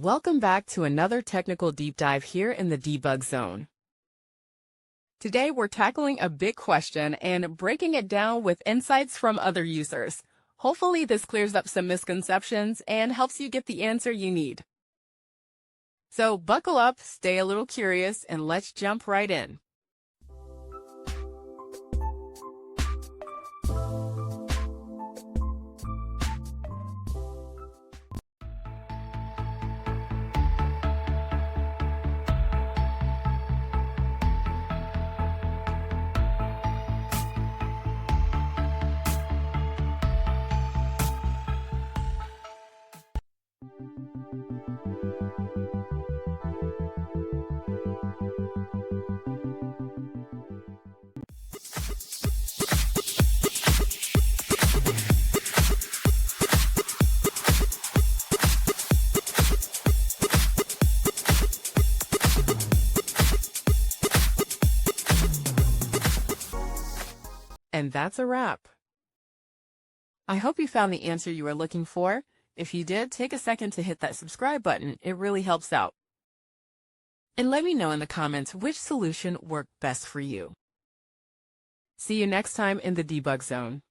Welcome back to another technical deep dive here in the Debug Zone. Today we're tackling a big question and breaking it down with insights from other users. Hopefully this clears up some misconceptions and helps you get the answer you need. So buckle up, stay a little curious, and let's jump right in. And that's a wrap. I hope you found the answer you were looking for. If you did, take a second to hit that subscribe button. It really helps out. And let me know in the comments which solution worked best for you. See you next time in the Debug Zone.